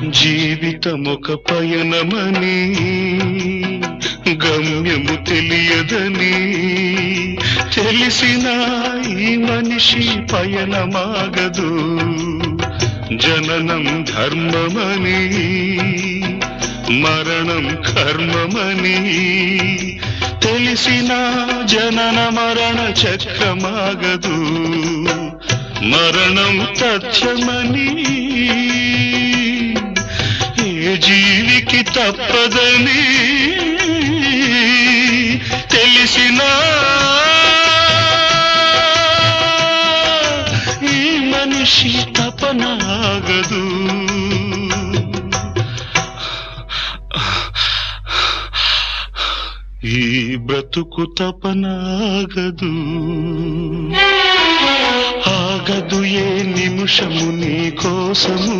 జీవితమొక పయనమని గమ్యము తెలియదని తెలిసిన ఈ మనిషి పయనమాగదు. జననం ధర్మమని మరణం కర్మమని తెలిసిన జనన మరణ చక్రమాగదు. మరణం తథ్యమని ఏ జీవికి తప్పదని తెలిసిన ఈ మనిషి తపనాగదు. ఈ బ్రతుకు తపనాగదు. ఆగదు ఏ నిమిషము నీ కోసము.